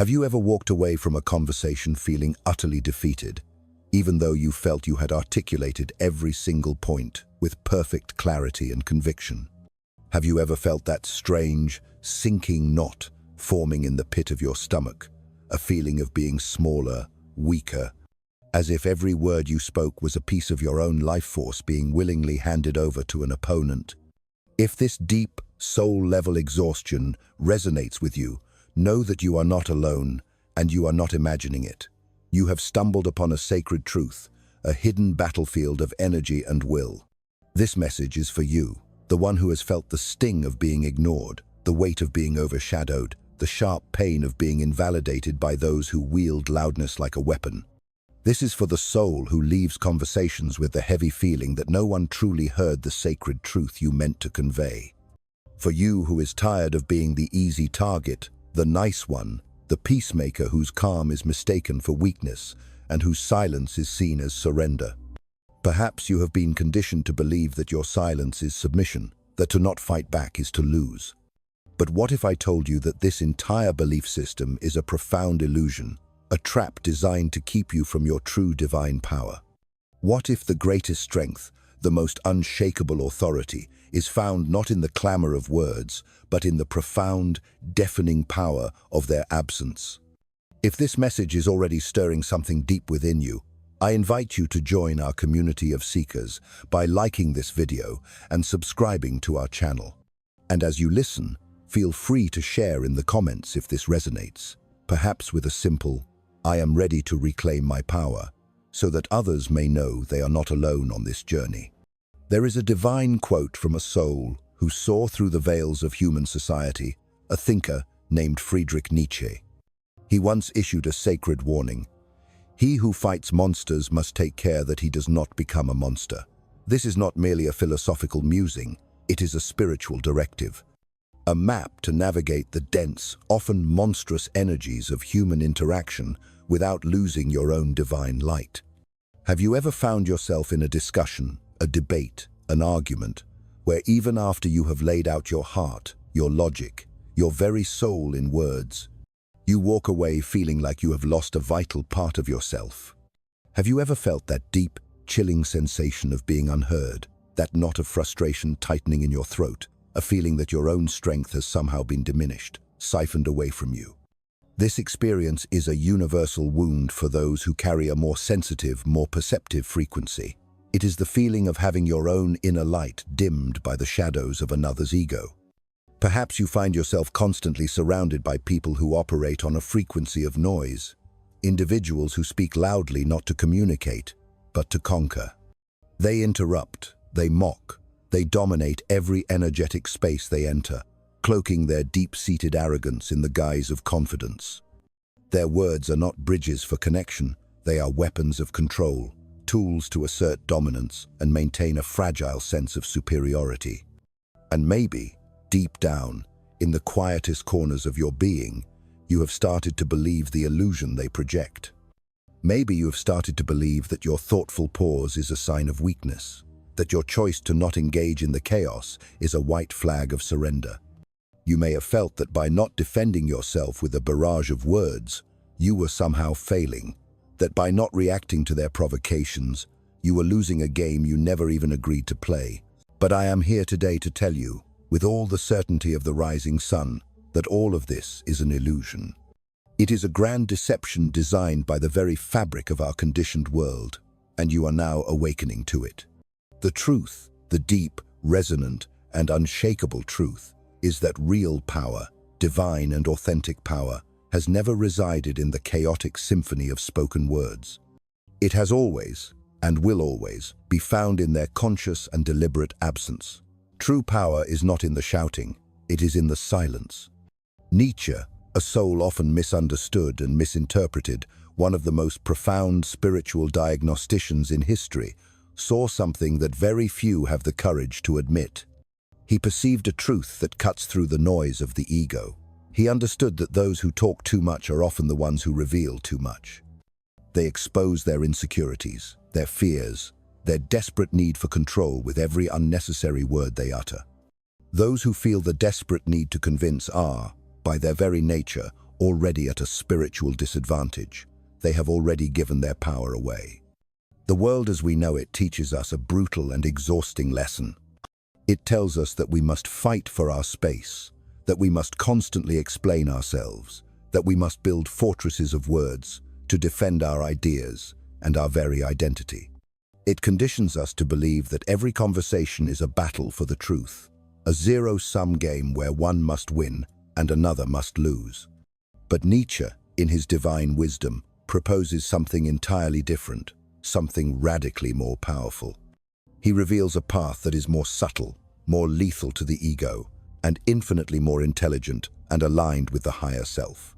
Have you ever walked away from a conversation feeling utterly defeated, even though you felt you had articulated every single point with perfect clarity and conviction? Have you ever felt that strange, sinking knot forming in the pit of your stomach, a feeling of being smaller, weaker, as if every word you spoke was a piece of your own life force being willingly handed over to an opponent? If this deep, soul-level exhaustion resonates with you, know that you are not alone, and you are not imagining it. You have stumbled upon a sacred truth, a hidden battlefield of energy and will. This message is for you, the one who has felt the sting of being ignored, the weight of being overshadowed, the sharp pain of being invalidated by those who wield loudness like a weapon. This is for the soul who leaves conversations with the heavy feeling that no one truly heard the sacred truth you meant to convey. For you who is tired of being the easy target, the nice one, the peacemaker whose calm is mistaken for weakness and whose silence is seen as surrender. Perhaps you have been conditioned to believe that your silence is submission, that to not fight back is to lose. But what if I told you that this entire belief system is a profound illusion, a trap designed to keep you from your true divine power? What if the greatest strength, the most unshakable authority, is found not in the clamor of words, but in the profound, deafening power of their absence? If this message is already stirring something deep within you, I invite you to join our community of seekers by liking this video and subscribing to our channel. And as you listen, feel free to share in the comments if this resonates, perhaps with a simple, "I am ready to reclaim my power," so that others may know they are not alone on this journey. There is a divine quote from a soul who saw through the veils of human society, a thinker named Friedrich Nietzsche. He once issued a sacred warning: "He who fights monsters must take care that he does not become a monster." This is not merely a philosophical musing, it is a spiritual directive. A map to navigate the dense, often monstrous energies of human interaction without losing your own divine light. Have you ever found yourself in a discussion, a debate, an argument, where even after you have laid out your heart, your logic, your very soul in words, you walk away feeling like you have lost a vital part of yourself? Have you ever felt that deep, chilling sensation of being unheard, that knot of frustration tightening in your throat, a feeling that your own strength has somehow been diminished, siphoned away from you? This experience is a universal wound for those who carry a more sensitive, more perceptive frequency. It is the feeling of having your own inner light dimmed by the shadows of another's ego. Perhaps you find yourself constantly surrounded by people who operate on a frequency of noise, individuals who speak loudly not to communicate, but to conquer. They interrupt, they mock, they dominate every energetic space they enter, cloaking their deep-seated arrogance in the guise of confidence. Their words are not bridges for connection, they are weapons of control, tools to assert dominance and maintain a fragile sense of superiority. And maybe, deep down, in the quietest corners of your being, you have started to believe the illusion they project. Maybe you have started to believe that your thoughtful pause is a sign of weakness, that your choice to not engage in the chaos is a white flag of surrender. You may have felt that by not defending yourself with a barrage of words, you were somehow failing, that by not reacting to their provocations, you were losing a game you never even agreed to play. But I am here today to tell you, with all the certainty of the rising sun, that all of this is an illusion. It is a grand deception designed by the very fabric of our conditioned world, and you are now awakening to it. The truth, the deep, resonant, and unshakable truth, is that real power, divine and authentic power, has never resided in the chaotic symphony of spoken words. It has always, and will always, be found in their conscious and deliberate absence. True power is not in the shouting, it is in the silence. Nietzsche, a soul often misunderstood and misinterpreted, one of the most profound spiritual diagnosticians in history, saw something that very few have the courage to admit. He perceived a truth that cuts through the noise of the ego. He understood that those who talk too much are often the ones who reveal too much. They expose their insecurities, their fears, their desperate need for control with every unnecessary word they utter. Those who feel the desperate need to convince are, by their very nature, already at a spiritual disadvantage. They have already given their power away. The world as we know it teaches us a brutal and exhausting lesson. It tells us that we must fight for our space, that we must constantly explain ourselves, that we must build fortresses of words to defend our ideas and our very identity. It conditions us to believe that every conversation is a battle for the truth, a zero-sum game where one must win and another must lose. But Nietzsche, in his divine wisdom, proposes something entirely different, something radically more powerful. He reveals a path that is more subtle, more lethal to the ego, and infinitely more intelligent and aligned with the higher self.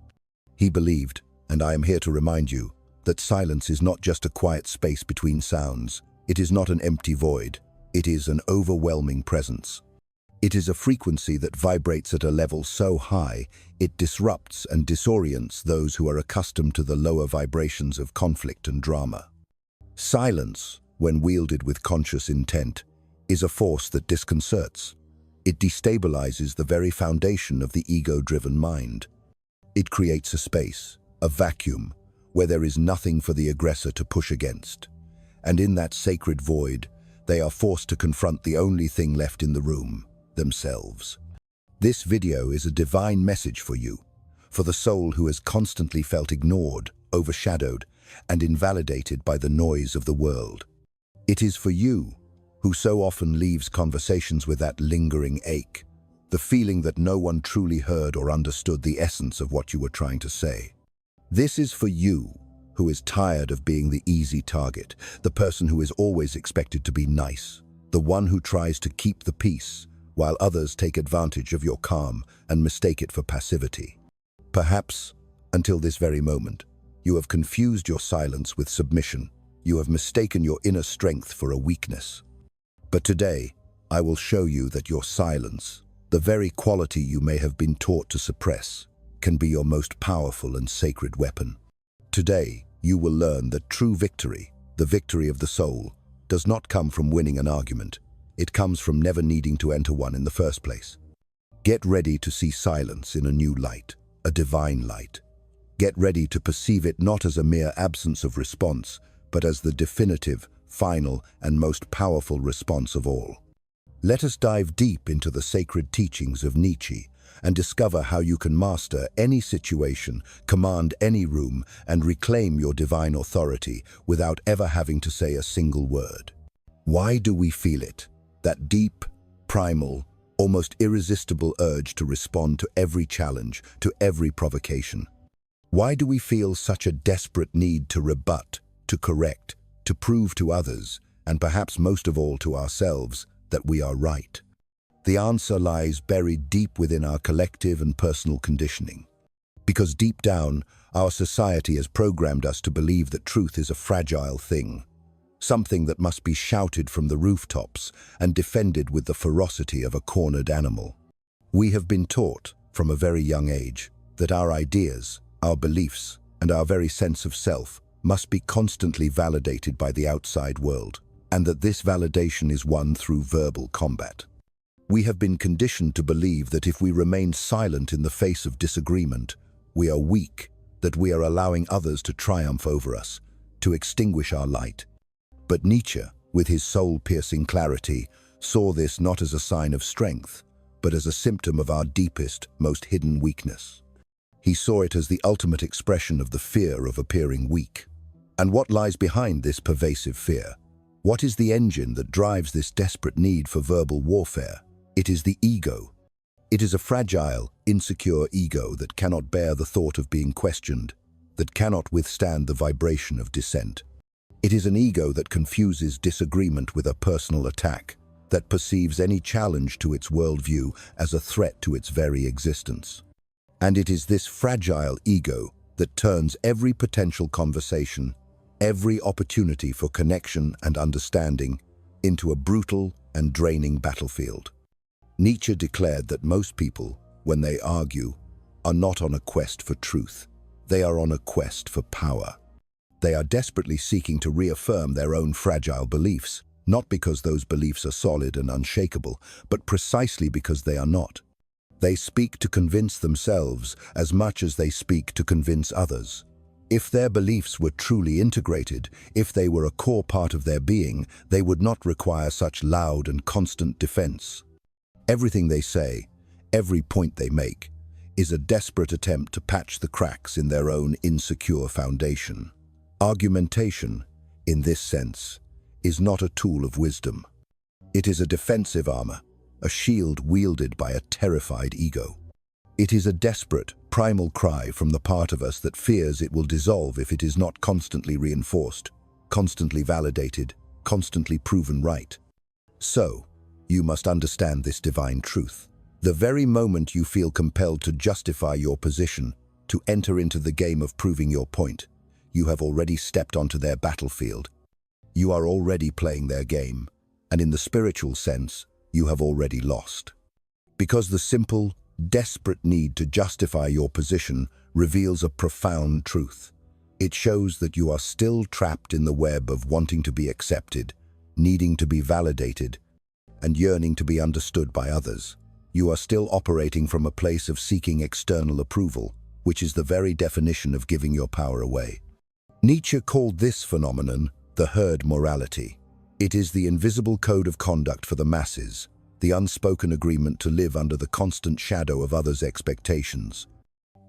He believed, and I am here to remind you, that silence is not just a quiet space between sounds. It is not an empty void. It is an overwhelming presence. It is a frequency that vibrates at a level so high, it disrupts and disorients those who are accustomed to the lower vibrations of conflict and drama. Silence, when wielded with conscious intent, is a force that disconcerts. It destabilizes the very foundation of the ego-driven mind. It creates a space, a vacuum, where there is nothing for the aggressor to push against. And in that sacred void, they are forced to confront the only thing left in the room, themselves. This video is a divine message for you, for the soul who has constantly felt ignored, overshadowed, and invalidated by the noise of the world. It is for you, who so often leaves conversations with that lingering ache, the feeling that no one truly heard or understood the essence of what you were trying to say. This is for you, who is tired of being the easy target, the person who is always expected to be nice, the one who tries to keep the peace, while others take advantage of your calm and mistake it for passivity. Perhaps, until this very moment, you have confused your silence with submission. You have mistaken your inner strength for a weakness. But today, I will show you that your silence, the very quality you may have been taught to suppress, can be your most powerful and sacred weapon. Today, you will learn that true victory, the victory of the soul, does not come from winning an argument. It comes from never needing to enter one in the first place. Get ready to see silence in a new light, a divine light. Get ready to perceive it not as a mere absence of response, but as the definitive, final, and most powerful response of all. Let us dive deep into the sacred teachings of Nietzsche and discover how you can master any situation, command any room, and reclaim your divine authority without ever having to say a single word. Why do we feel it? That deep, primal, almost irresistible urge to respond to every challenge, to every provocation. Why do we feel such a desperate need to rebut, to correct, to prove to others, and perhaps most of all to ourselves, that we are right? The answer lies buried deep within our collective and personal conditioning. Because deep down, our society has programmed us to believe that truth is a fragile thing, something that must be shouted from the rooftops and defended with the ferocity of a cornered animal. We have been taught, from a very young age, that our ideas, our beliefs, and our very sense of self must be constantly validated by the outside world, and that this validation is won through verbal combat. We have been conditioned to believe that if we remain silent in the face of disagreement, we are weak, that we are allowing others to triumph over us, to extinguish our light. But Nietzsche, with his soul-piercing clarity, saw this not as a sign of strength, but as a symptom of our deepest, most hidden weakness. He saw it as the ultimate expression of the fear of appearing weak. And what lies behind this pervasive fear? What is the engine that drives this desperate need for verbal warfare? It is the ego. It is a fragile, insecure ego that cannot bear the thought of being questioned, that cannot withstand the vibration of dissent. It is an ego that confuses disagreement with a personal attack, that perceives any challenge to its worldview as a threat to its very existence. And it is this fragile ego that turns every potential conversation, every opportunity for connection and understanding, into a brutal and draining battlefield. Nietzsche declared that most people, when they argue, are not on a quest for truth. They are on a quest for power. They are desperately seeking to reaffirm their own fragile beliefs, not because those beliefs are solid and unshakable, but precisely because they are not. They speak to convince themselves as much as they speak to convince others. If their beliefs were truly integrated, if they were a core part of their being, they would not require such loud and constant defense. Everything they say, every point they make, is a desperate attempt to patch the cracks in their own insecure foundation. Argumentation, in this sense, is not a tool of wisdom. It is a defensive armor, a shield wielded by a terrified ego. It is a desperate, primal cry from the part of us that fears it will dissolve if it is not constantly reinforced, constantly validated, constantly proven right. So, you must understand this divine truth. The very moment you feel compelled to justify your position, to enter into the game of proving your point, you have already stepped onto their battlefield. You are already playing their game, and in the spiritual sense, you have already lost. Because the simple, desperate need to justify your position reveals a profound truth. It shows that you are still trapped in the web of wanting to be accepted, needing to be validated, and yearning to be understood by others. You are still operating from a place of seeking external approval, which is the very definition of giving your power away. Nietzsche called this phenomenon the herd morality. It is the invisible code of conduct for the masses, the unspoken agreement to live under the constant shadow of others' expectations.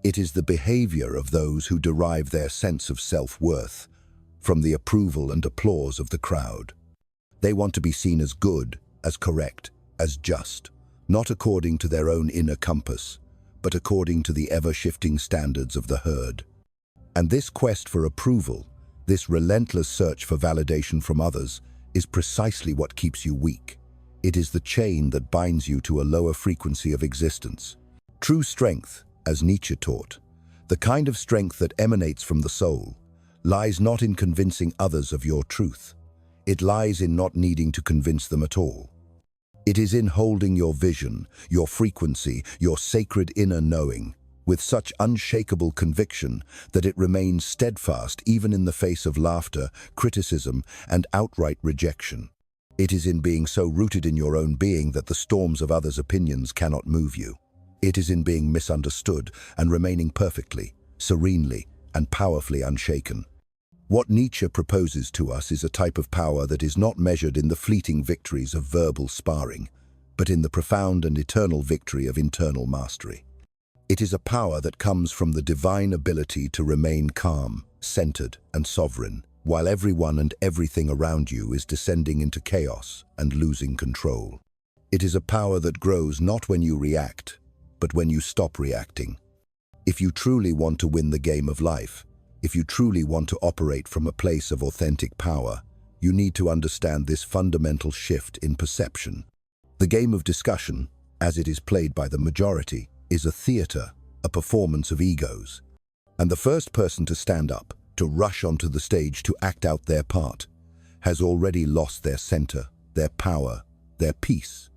It is the behavior of those who derive their sense of self-worth from the approval and applause of the crowd. They want to be seen as good, as correct, as just, not according to their own inner compass, but according to the ever-shifting standards of the herd. And this quest for approval, this relentless search for validation from others, is precisely what keeps you weak. It is the chain that binds you to a lower frequency of existence. True strength, as Nietzsche taught, the kind of strength that emanates from the soul, lies not in convincing others of your truth. It lies in not needing to convince them at all. It is in holding your vision, your frequency, your sacred inner knowing, with such unshakable conviction that it remains steadfast even in the face of laughter, criticism, and outright rejection. It is in being so rooted in your own being that the storms of others' opinions cannot move you. It is in being misunderstood and remaining perfectly, serenely, and powerfully unshaken. What Nietzsche proposes to us is a type of power that is not measured in the fleeting victories of verbal sparring, but in the profound and eternal victory of internal mastery. It is a power that comes from the divine ability to remain calm, centered, and sovereign, while everyone and everything around you is descending into chaos and losing control. It is a power that grows not when you react, but when you stop reacting. If you truly want to win the game of life, if you truly want to operate from a place of authentic power, you need to understand this fundamental shift in perception. The game of discussion, as it is played by the majority, is a theater, a performance of egos. And the first person to stand up, to rush onto the stage to act out their part, has already lost their center, their power, their peace.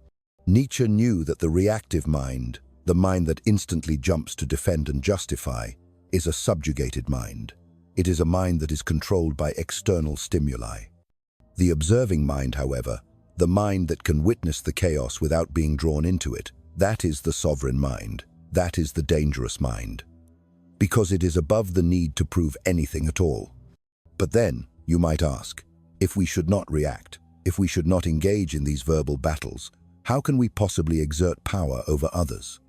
Nietzsche knew that the reactive mind, the mind that instantly jumps to defend and justify, is a subjugated mind. It is a mind that is controlled by external stimuli. The observing mind, however, the mind that can witness the chaos without being drawn into it, that is the sovereign mind. That is the dangerous mind. Because it is above the need to prove anything at all. But then, you might ask, if we should not react, if we should not engage in these verbal battles, how can we possibly exert power over others?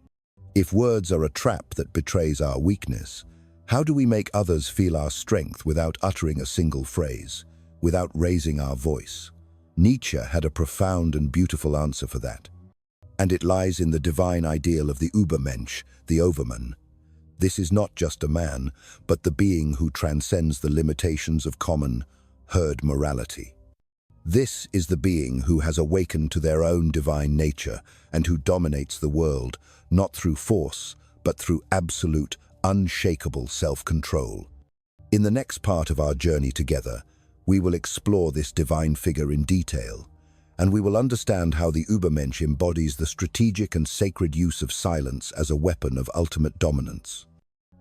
If words are a trap that betrays our weakness, how do we make others feel our strength without uttering a single phrase, without raising our voice? Nietzsche had a profound and beautiful answer for that. And it lies in the divine ideal of the Übermensch, the overman. This is not just a man, but the being who transcends the limitations of common, herd morality. This is the being who has awakened to their own divine nature and who dominates the world, not through force, but through absolute, unshakable self-control. In the next part of our journey together, we will explore this divine figure in detail, and we will understand how the Übermensch embodies the strategic and sacred use of silence as a weapon of ultimate dominance.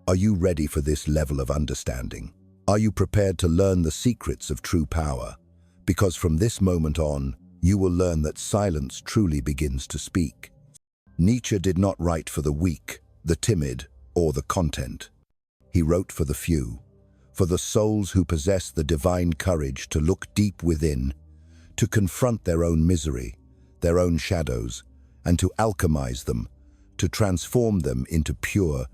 Are you ready for this level of understanding? Are you prepared to learn the secrets of true power? Because from this moment on, you will learn that silence truly begins to speak. Nietzsche did not write for the weak, the timid, or the content. He wrote for the few, for the souls who possess the divine courage to look deep within, to confront their own misery, their own shadows, and to alchemize them, to transform them into pure,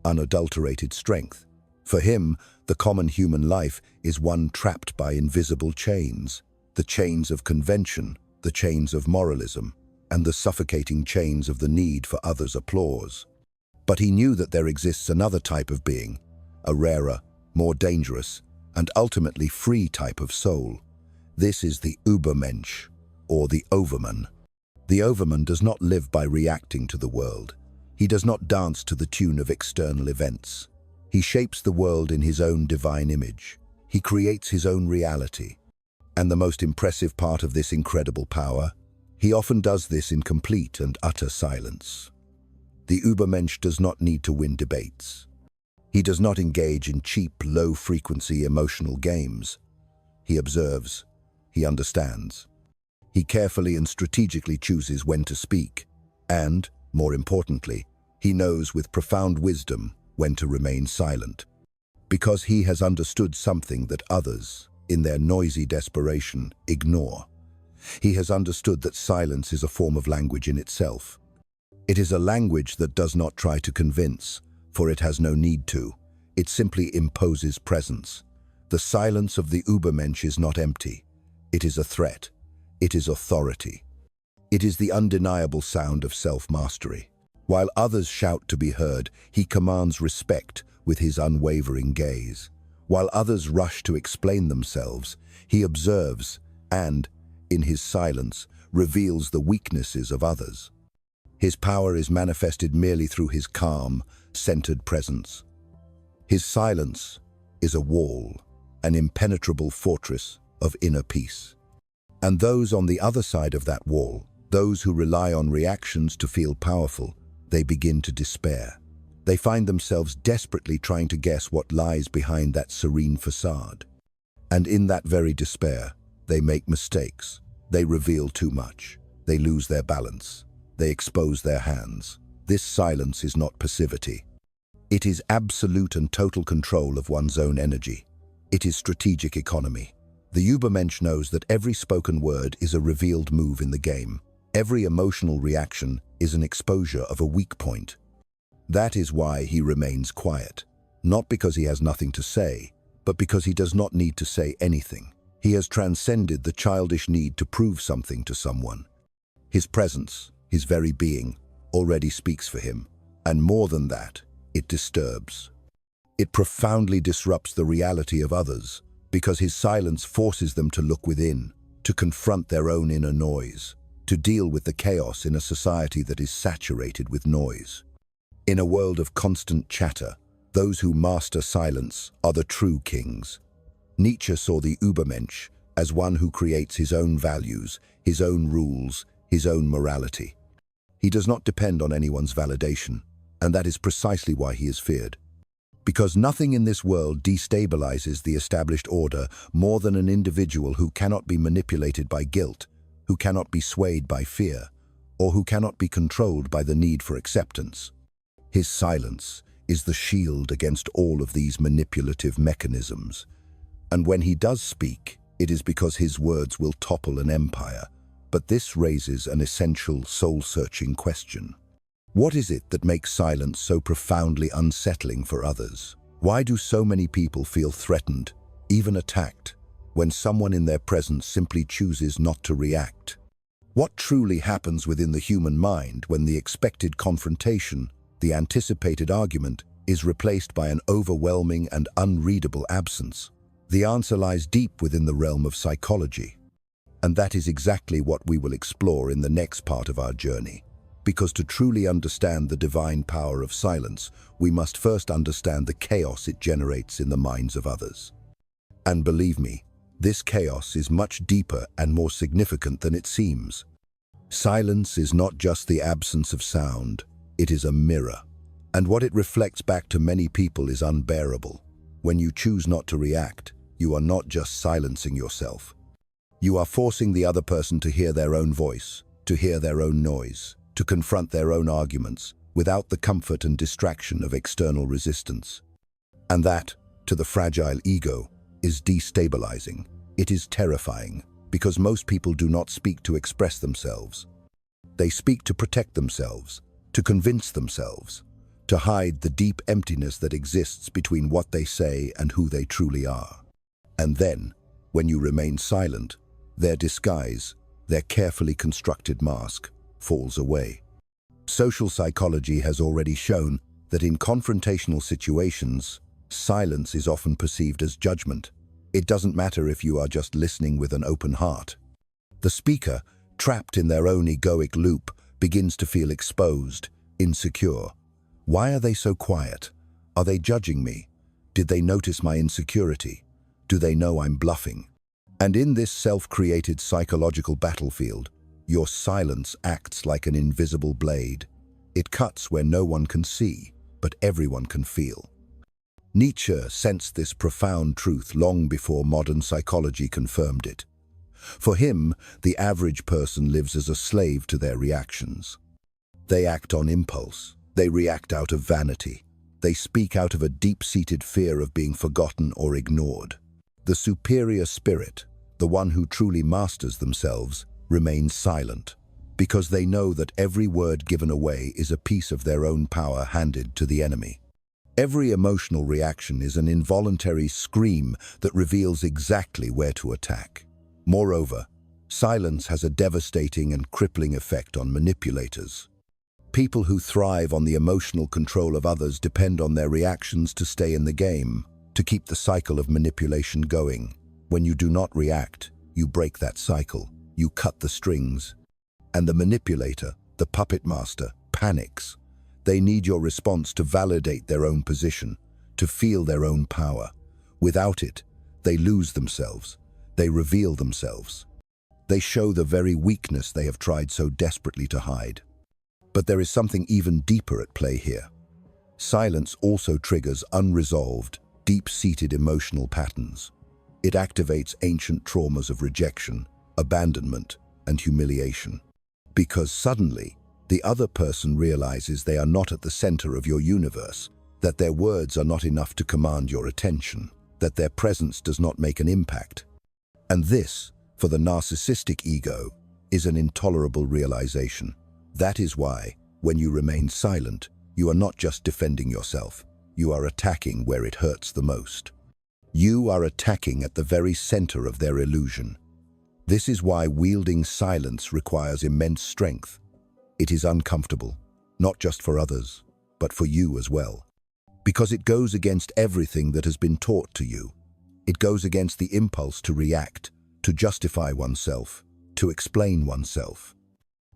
unadulterated strength. For him, the common human life is one trapped by invisible chains, the chains of convention, the chains of moralism, and the suffocating chains of the need for others' applause. But he knew that there exists another type of being, a rarer, more dangerous, and ultimately free type of soul. This is the Übermensch, or the overman. The overman does not live by reacting to the world. He does not dance to the tune of external events. He shapes the world in his own divine image. He creates his own reality. And the most impressive part of this incredible power, he often does this in complete and utter silence. The Übermensch does not need to win debates. He does not engage in cheap, low-frequency emotional games. He observes. He understands. He carefully and strategically chooses when to speak. And, more importantly, he knows with profound wisdom when to remain silent. Because he has understood something that others, in their noisy desperation, ignore. He has understood that silence is a form of language in itself. It is a language that does not try to convince, for it has no need to. It simply imposes presence. The silence of the Übermensch is not empty. It is a threat. It is authority. It is the undeniable sound of self-mastery. While others shout to be heard, he commands respect with his unwavering gaze. While others rush to explain themselves, he observes and, in his silence, reveals the weaknesses of others. His power is manifested merely through his calm, centered presence. His silence is a wall, an impenetrable fortress of inner peace. And those on the other side of that wall, those who rely on reactions to feel powerful, they begin to despair. They find themselves desperately trying to guess what lies behind that serene facade. And in that very despair, they make mistakes. They reveal too much. They lose their balance. They expose their hands. This silence is not passivity. It is absolute and total control of one's own energy. It is strategic economy. The Übermensch knows that every spoken word is a revealed move in the game. Every emotional reaction is an exposure of a weak point. That is why he remains quiet. Not because he has nothing to say, but because he does not need to say anything. He has transcended the childish need to prove something to someone. His presence, his very being, already speaks for him. And more than that, it disturbs. It profoundly disrupts the reality of others, because his silence forces them to look within, to confront their own inner noise, to deal with the chaos in a society that is saturated with noise. In a world of constant chatter, those who master silence are the true kings. Nietzsche saw the Übermensch as one who creates his own values, his own rules, his own morality. He does not depend on anyone's validation, and that is precisely why he is feared. Because nothing in this world destabilizes the established order more than an individual who cannot be manipulated by guilt, who cannot be swayed by fear, or who cannot be controlled by the need for acceptance. His silence is the shield against all of these manipulative mechanisms. And when he does speak, it is because his words will topple an empire. But this raises an essential, soul-searching question. What is it that makes silence so profoundly unsettling for others? Why do so many people feel threatened, even attacked, when someone in their presence simply chooses not to react? What truly happens within the human mind when the expected confrontation, the anticipated argument, is replaced by an overwhelming and unreadable absence? The answer lies deep within the realm of psychology. And that is exactly what we will explore in the next part of our journey. Because to truly understand the divine power of silence, we must first understand the chaos it generates in the minds of others. And believe me, this chaos is much deeper and more significant than it seems. Silence is not just the absence of sound, it is a mirror. And what it reflects back to many people is unbearable. When you choose not to react, you are not just silencing yourself. You are forcing the other person to hear their own voice, to hear their own noise, to confront their own arguments without the comfort and distraction of external resistance. And that, to the fragile ego, is destabilizing. It is terrifying, because most people do not speak to express themselves. They speak to protect themselves, to convince themselves, to hide the deep emptiness that exists between what they say and who they truly are. And then, when you remain silent, their disguise, their carefully constructed mask, falls away. Social psychology has already shown that in confrontational situations, silence is often perceived as judgment. It doesn't matter if you are just listening with an open heart. The speaker, trapped in their own egoic loop, begins to feel exposed, insecure. Why are they so quiet? Are they judging me? Did they notice my insecurity? Do they know I'm bluffing? And in this self-created psychological battlefield, your silence acts like an invisible blade. It cuts where no one can see, but everyone can feel. Nietzsche sensed this profound truth long before modern psychology confirmed it. For him, the average person lives as a slave to their reactions. They act on impulse. They react out of vanity. They speak out of a deep-seated fear of being forgotten or ignored. The superior spirit, the one who truly masters themselves, remains silent, because they know that every word given away is a piece of their own power handed to the enemy. Every emotional reaction is an involuntary scream that reveals exactly where to attack. Moreover, silence has a devastating and crippling effect on manipulators. People who thrive on the emotional control of others depend on their reactions to stay in the game, to keep the cycle of manipulation going. When you do not react, you break that cycle, you cut the strings. And the manipulator, the puppet master, panics. They need your response to validate their own position, to feel their own power. Without it, they lose themselves. They reveal themselves. They show the very weakness they have tried so desperately to hide. But there is something even deeper at play here. Silence also triggers unresolved, deep-seated emotional patterns. It activates ancient traumas of rejection, abandonment, and humiliation. Because suddenly, the other person realizes they are not at the center of your universe, that their words are not enough to command your attention, that their presence does not make an impact. And this, for the narcissistic ego, is an intolerable realization. That is why, when you remain silent, you are not just defending yourself, you are attacking where it hurts the most. You are attacking at the very center of their illusion. This is why wielding silence requires immense strength. It is uncomfortable, not just for others, but for you as well. Because it goes against everything that has been taught to you. It goes against the impulse to react, to justify oneself, to explain oneself.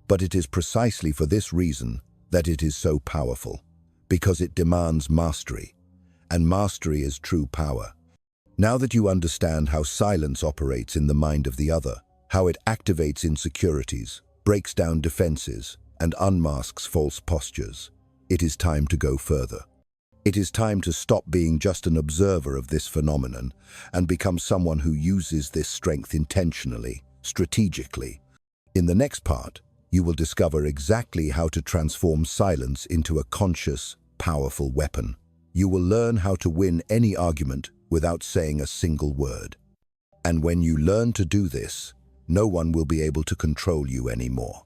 But it is precisely for this reason that it is so powerful, because it demands mastery, and mastery is true power. Now that you understand how silence operates in the mind of the other, how it activates insecurities, breaks down defenses, and unmasks false postures, it is time to go further. It is time to stop being just an observer of this phenomenon and become someone who uses this strength intentionally, strategically. In the next part, you will discover exactly how to transform silence into a conscious, powerful weapon. You will learn how to win any argument without saying a single word. And when you learn to do this, no one will be able to control you anymore.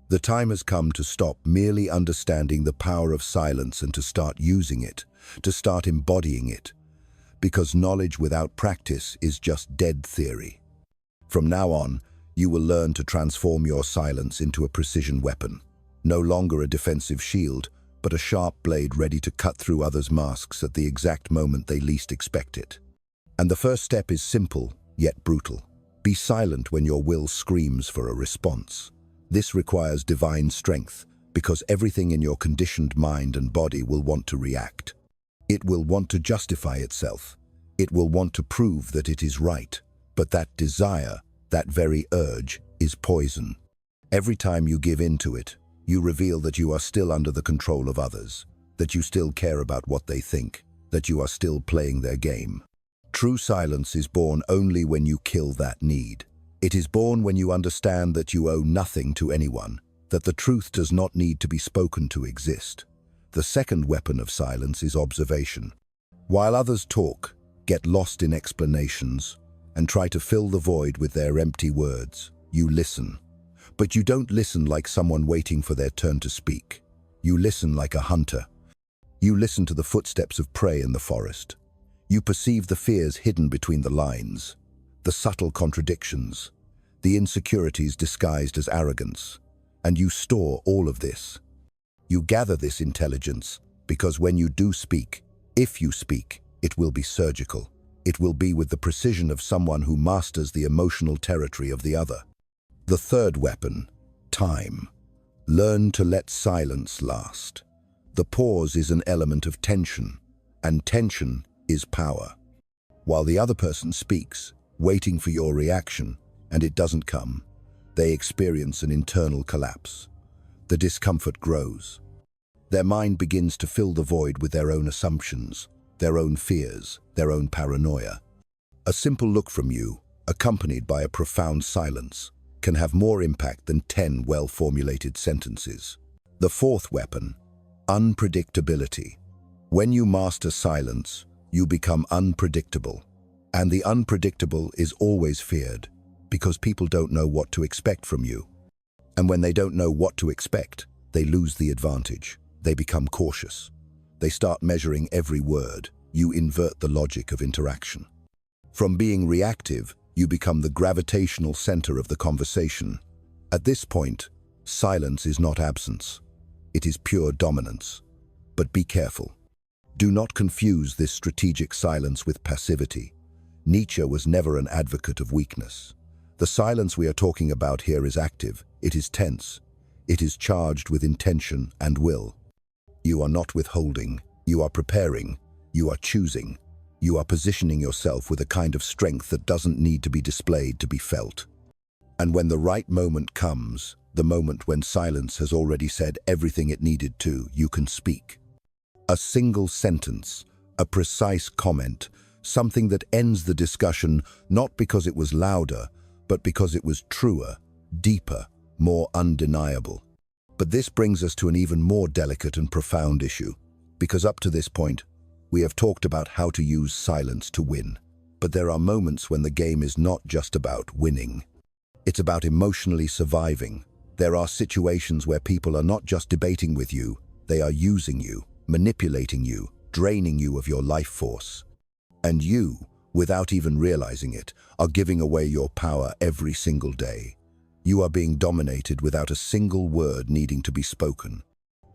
The time has come to stop merely understanding the power of silence and to start using it, to start embodying it, because knowledge without practice is just dead theory. From now on, you will learn to transform your silence into a precision weapon, no longer a defensive shield, but a sharp blade ready to cut through others' masks at the exact moment they least expect it. And the first step is simple, yet brutal. Be silent when your will screams for a response. This requires divine strength, because everything in your conditioned mind and body will want to react. It will want to justify itself. It will want to prove that it is right. But that desire, that very urge, is poison. Every time you give in to it, you reveal that you are still under the control of others, that you still care about what they think, that you are still playing their game. True silence is born only when you kill that need. It is born when you understand that you owe nothing to anyone, that the truth does not need to be spoken to exist. The second weapon of silence is observation. While others talk, get lost in explanations, and try to fill the void with their empty words, you listen. But you don't listen like someone waiting for their turn to speak. You listen like a hunter. You listen to the footsteps of prey in the forest. You perceive the fears hidden between the lines, the subtle contradictions, the insecurities disguised as arrogance, and you store all of this. You gather this intelligence because when you do speak, if you speak, it will be surgical. It will be with the precision of someone who masters the emotional territory of the other. The third weapon, time. Learn to let silence last. The pause is an element of tension, and tension is power. While the other person speaks, waiting for your reaction, and it doesn't come, they experience an internal collapse. The discomfort grows. Their mind begins to fill the void with their own assumptions, their own fears, their own paranoia. A simple look from you, accompanied by a profound silence, can have more impact than 10 well-formulated sentences. The fourth weapon, unpredictability. When you master silence, you become unpredictable. And the unpredictable is always feared, because people don't know what to expect from you. And when they don't know what to expect, they lose the advantage. They become cautious. They start measuring every word. You invert the logic of interaction. From being reactive, you become the gravitational center of the conversation. At this point, silence is not absence. It is pure dominance. But be careful. Do not confuse this strategic silence with passivity. Nietzsche was never an advocate of weakness. The silence we are talking about here is active. It is tense. It is charged with intention and will. You are not withholding. You are preparing. You are choosing. You are positioning yourself with a kind of strength that doesn't need to be displayed to be felt. And when the right moment comes, the moment when silence has already said everything it needed to, you can speak. A single sentence, a precise comment, something that ends the discussion not because it was louder, but because it was truer, deeper, more undeniable. But this brings us to an even more delicate and profound issue, because up to this point, we have talked about how to use silence to win. But there are moments when the game is not just about winning. It's about emotionally surviving. There are situations where people are not just debating with you, they are using you, manipulating you, draining you of your life force. And you, without even realizing it, are giving away your power every single day. You are being dominated without a single word needing to be spoken.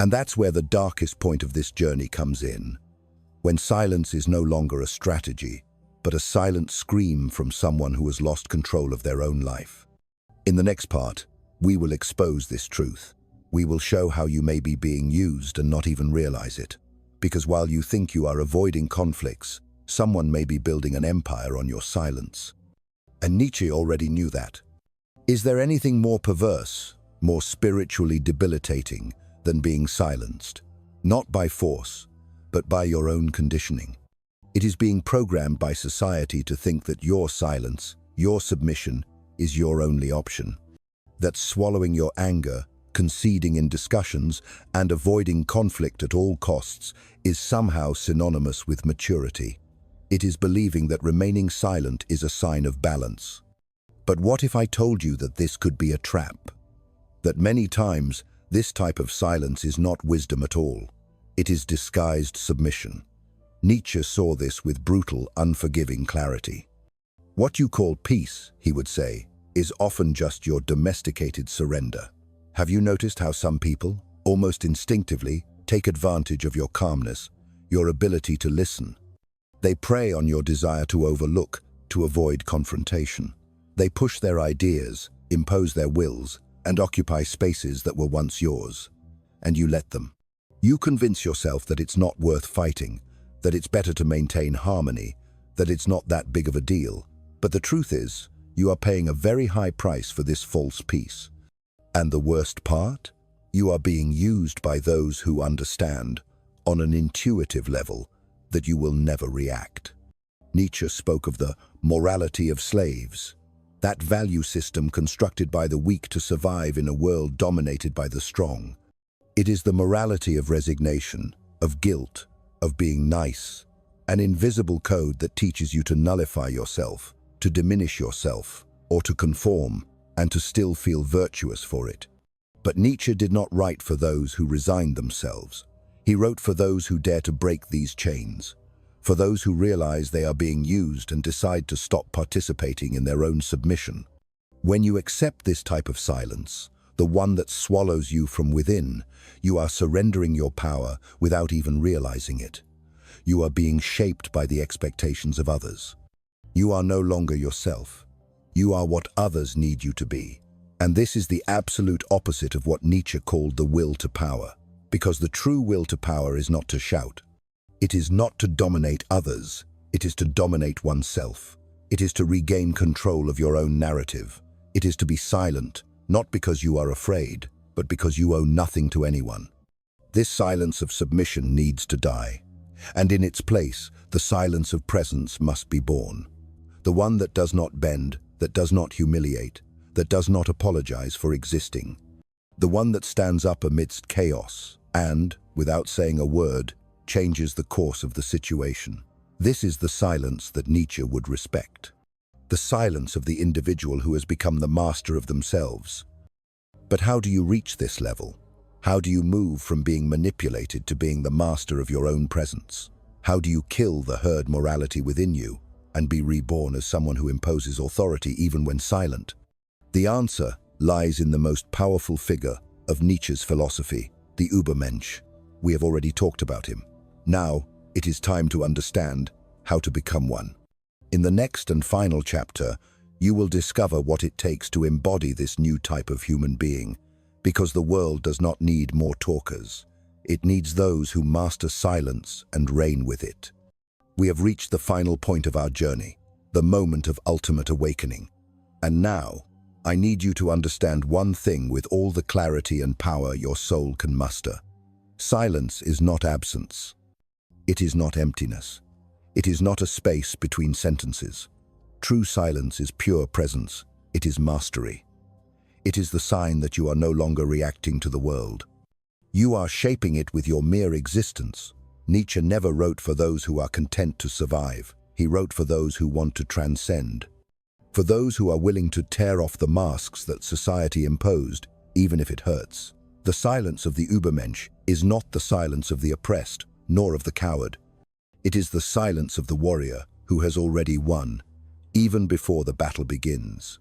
And that's where the darkest point of this journey comes in. When silence is no longer a strategy, but a silent scream from someone who has lost control of their own life. In the next part, we will expose this truth. We will show how you may be being used and not even realize it. Because while you think you are avoiding conflicts, someone may be building an empire on your silence. And Nietzsche already knew that. Is there anything more perverse, more spiritually debilitating than being silenced? Not by force, but by your own conditioning. It is being programmed by society to think that your silence, your submission, is your only option. That swallowing your anger, conceding in discussions, and avoiding conflict at all costs is somehow synonymous with maturity. It is believing that remaining silent is a sign of balance. But what if I told you that this could be a trap? That many times, this type of silence is not wisdom at all. It is disguised submission. Nietzsche saw this with brutal, unforgiving clarity. What you call peace, he would say, is often just your domesticated surrender. Have you noticed how some people, almost instinctively, take advantage of your calmness, your ability to listen? They prey on your desire to overlook, to avoid confrontation. They push their ideas, impose their wills, and occupy spaces that were once yours. And you let them. You convince yourself that it's not worth fighting, that it's better to maintain harmony, that it's not that big of a deal. But the truth is, you are paying a very high price for this false peace. And the worst part? You are being used by those who understand, on an intuitive level, that you will never react. Nietzsche spoke of the morality of slaves. that value system constructed by the weak to survive in a world dominated by the strong. It is the morality of resignation, of guilt, of being nice, an invisible code that teaches you to nullify yourself, to diminish yourself, or to conform, and to still feel virtuous for it. But Nietzsche did not write for those who resigned themselves. He wrote for those who dare to break these chains, for those who realize they are being used and decide to stop participating in their own submission. When you accept this type of silence, the one that swallows you from within, you are surrendering your power without even realizing it. You are being shaped by the expectations of others. You are no longer yourself. You are what others need you to be. And this is the absolute opposite of what Nietzsche called the will to power. Because the true will to power is not to shout. It is not to dominate others. It is to dominate oneself. It is to regain control of your own narrative. It is to be silent, not because you are afraid, but because you owe nothing to anyone. This silence of submission needs to die. And in its place, the silence of presence must be born. The one that does not bend, that does not humiliate, that does not apologize for existing. The one that stands up amidst chaos and, without saying a word, changes the course of the situation. This is the silence that Nietzsche would respect. The silence of the individual who has become the master of themselves. But how do you reach this level? How do you move from being manipulated to being the master of your own presence? How do you kill the herd morality within you and be reborn as someone who imposes authority even when silent? The answer lies in the most powerful figure of Nietzsche's philosophy, the Übermensch. We have already talked about him. Now, it is time to understand how to become one. In the next and final chapter, you will discover what it takes to embody this new type of human being, because the world does not need more talkers. It needs those who master silence and reign with it. We have reached the final point of our journey, the moment of ultimate awakening. And now, I need you to understand one thing with all the clarity and power your soul can muster. Silence is not absence. It is not emptiness. It is not a space between sentences. True silence is pure presence. It is mastery. It is the sign that you are no longer reacting to the world. You are shaping it with your mere existence. Nietzsche never wrote for those who are content to survive. He wrote for those who want to transcend. For those who are willing to tear off the masks that society imposed, even if it hurts. The silence of the Übermensch is not the silence of the oppressed, nor of the coward. It is the silence of the warrior who has already won, even before the battle begins.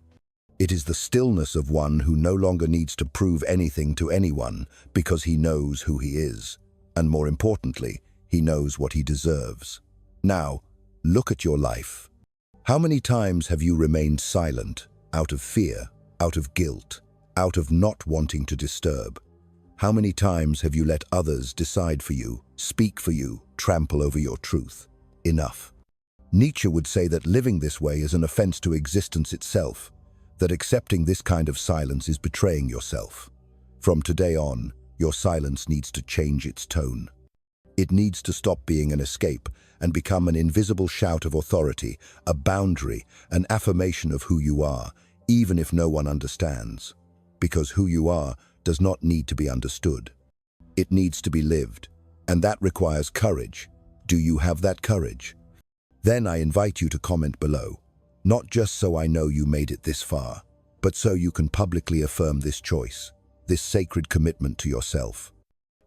It is the stillness of one who no longer needs to prove anything to anyone because he knows who he is, and more importantly, he knows what he deserves. Now, look at your life. How many times have you remained silent, out of fear, out of guilt, out of not wanting to disturb? How many times have you let others decide for you, speak for you, trample over your truth? Enough. Nietzsche would say that living this way is an offense to existence itself, that accepting this kind of silence is betraying yourself. From today on, your silence needs to change its tone. It needs to stop being an escape and become an invisible shout of authority, a boundary, an affirmation of who you are, even if no one understands. Because who you are does not need to be understood. It needs to be lived, and that requires courage. Do you have that courage? Then I invite you to comment below, not just so I know you made it this far, but so you can publicly affirm this choice, this sacred commitment to yourself.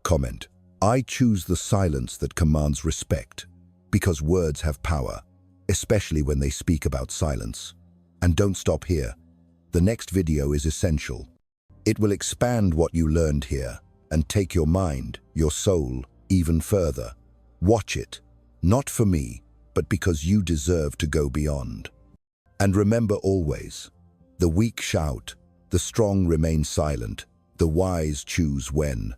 Comment, I choose the silence that commands respect, because words have power, especially when they speak about silence. And don't stop here. The next video is essential. It will expand what you learned here and take your mind, your soul, even further. Watch it, not for me, but because you deserve to go beyond. And remember always, the weak shout, the strong remain silent, the wise choose when.